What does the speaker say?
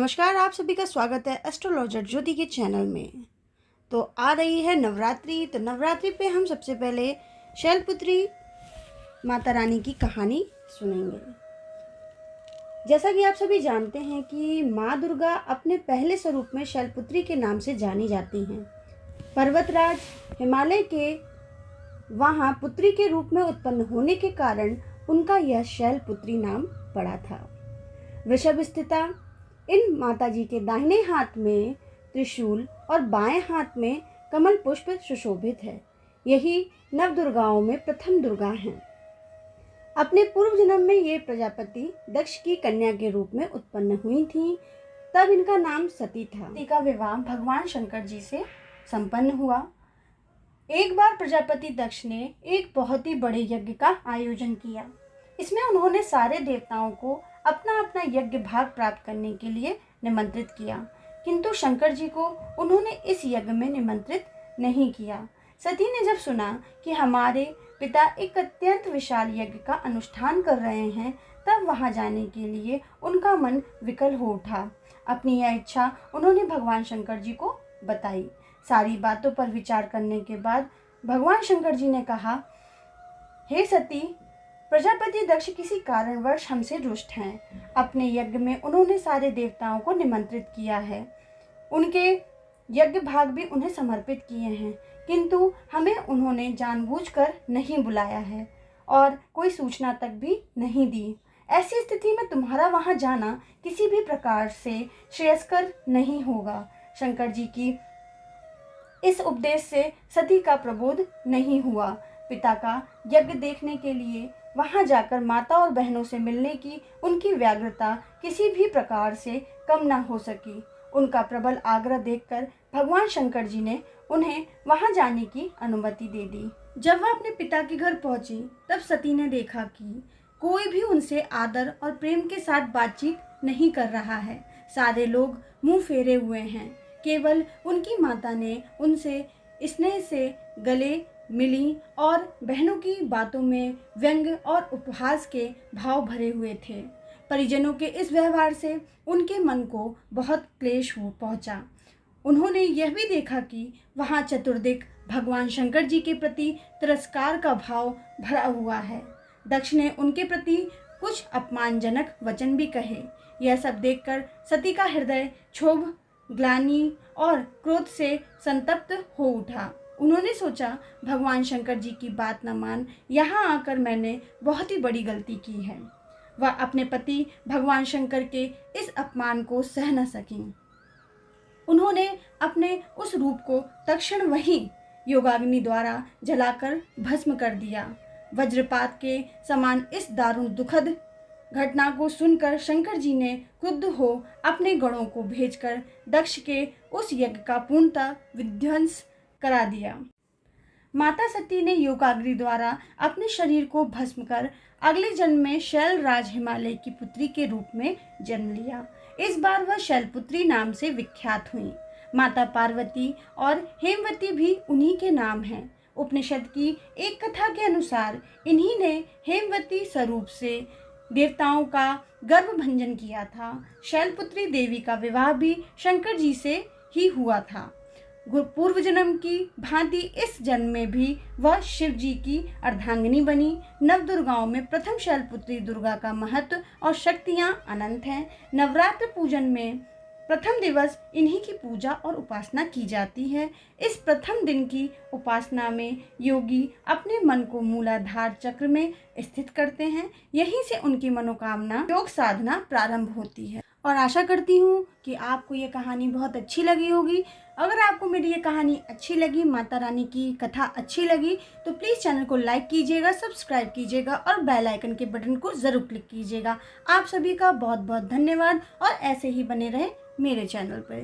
नमस्कार, आप सभी का स्वागत है एस्ट्रोलॉजर ज्योति के चैनल में। तो आ रही है नवरात्रि। तो नवरात्रि पे हम सबसे पहले शैलपुत्री माता रानी की कहानी सुनेंगे। जैसा कि आप सभी जानते हैं कि माँ दुर्गा अपने पहले स्वरूप में शैलपुत्री के नाम से जानी जाती हैं। पर्वतराज हिमालय के वहाँ पुत्री के रूप में उत्पन्न होने के कारण उनका यह शैलपुत्री नाम पड़ा था। वृषभ स्थिता इन माताजी के दाहिने हाथ में त्रिशूल और बाएं हाथ में कमल पुष्प सुशोभित है। यही नव दुर्गाओं में प्रथम दुर्गा हैं। अपने पूर्व जन्म में ये प्रजापति दक्ष की कन्या के रूप में उत्पन्न हुई थीं। तब इनका नाम सती था। सती का विवाह भगवान शंकर जी से संपन्न हुआ। एक बार प्रजापति दक्ष ने एक बहुत ही बड़े यज्ञ का आयोजन किया। इसमें उन्होंने सारे देवताओं को अपना अपना यज्ञ भाग प्राप्त करने के लिए निमंत्रित किया, किंतु शंकर जी को उन्होंने इस यज्ञ में निमंत्रित नहीं किया। सती ने जब सुना कि हमारे पिता एक अत्यंत विशाल यज्ञ का अनुष्ठान कर रहे हैं, तब वहां जाने के लिए उनका मन विकल हो उठा। अपनी यह इच्छा उन्होंने भगवान शंकर जी को बताई। सारी बातों पर विचार करने के बाद भगवान शंकर जी ने कहा, हे सती, प्रजापति दक्ष किसी कारणवश हमसे रुष्ट हैं। अपने यज्ञ में उन्होंने सारे देवताओं को निमंत्रित किया है, उनके यज्ञ भाग भी उन्हें समर्पित किए हैं, किंतु हमें उन्होंने जानबूझकर नहीं बुलाया है और कोई सूचना तक भी नहीं दी। ऐसी स्थिति में तुम्हारा वहां जाना किसी भी प्रकार से श्रेयस्कर नहीं होगा। शंकर जी की इस उपदेश से सती का प्रबोध नहीं हुआ। पिता का यज्ञ देखने के लिए वहां जाकर माता और बहनों से मिलने की उनकी व्यग्रता किसी भी प्रकार से कम न हो सकी। उनका प्रबल आग्रह देखकर भगवान शंकर जी ने उन्हें वहां जाने की अनुमति दे दी। जब वह अपने पिता के घर पहुंची, तब सती ने देखा कि कोई भी उनसे आदर और प्रेम के साथ बातचीत नहीं कर रहा है। सारे लोग मुंह फेरे हुए हैं। केवल उनकी माता ने उनसे स्नेह से गले मिली और बहनों की बातों में व्यंग और उपहास के भाव भरे हुए थे। परिजनों के इस व्यवहार से उनके मन को बहुत क्लेश पहुंचा। उन्होंने यह भी देखा कि वहां चतुर्दिक भगवान शंकर जी के प्रति तिरस्कार का भाव भरा हुआ है। दक्ष ने उनके प्रति कुछ अपमानजनक वचन भी कहे। यह सब देखकर सती का हृदय क्षोभ, ग्लानि और क्रोध से संतप्त हो उठा। उन्होंने सोचा, भगवान शंकर जी की बात न मान यहाँ आकर मैंने बहुत ही बड़ी गलती की है। वह अपने पति भगवान शंकर के इस अपमान को सह न सकीं। उन्होंने अपने उस रूप को तत्क्षण वहीं योगाग्नि द्वारा जलाकर भस्म कर दिया। वज्रपात के समान इस दारुण दुखद घटना को सुनकर शंकर जी ने क्रुद्ध हो अपने गणों को भेजकर दक्ष के उस यज्ञ का पूर्णतः विध्वंस करा दिया। माता सती ने योगाग्नि द्वारा अपने शरीर को भस्म कर अगले जन्म में शैलराज हिमालय की पुत्री के रूप में जन्म लिया। इस बार वह शैलपुत्री नाम से विख्यात हुई। माता पार्वती और हेमवती भी उन्हीं के नाम हैं। उपनिषद की एक कथा के अनुसार इन्हीं ने हेमवती स्वरूप से देवताओं का गर्भभंजन किया था। शैलपुत्री देवी का विवाह भी शंकर जी से ही हुआ था। पूर्व जन्म की भांति इस जन्म में भी वह शिव जी की अर्धांगिनी बनी। नव दुर्गाओं में प्रथम शैलपुत्री दुर्गा का महत्व और शक्तियां अनंत हैं। नवरात्र पूजन में प्रथम दिवस इन्हीं की पूजा और उपासना की जाती है। इस प्रथम दिन की उपासना में योगी अपने मन को मूलाधार चक्र में स्थित करते हैं। यहीं से उनकी मनोकामना योग साधना प्रारंभ होती है। और आशा करती हूँ कि आपको ये कहानी बहुत अच्छी लगी होगी। अगर आपको मेरी ये कहानी अच्छी लगी, माता रानी की कथा अच्छी लगी, तो प्लीज़ चैनल को लाइक कीजिएगा, सब्सक्राइब कीजिएगा और बेल आइकन के बटन को ज़रूर क्लिक कीजिएगा। आप सभी का बहुत बहुत धन्यवाद और ऐसे ही बने रहें मेरे चैनल पर।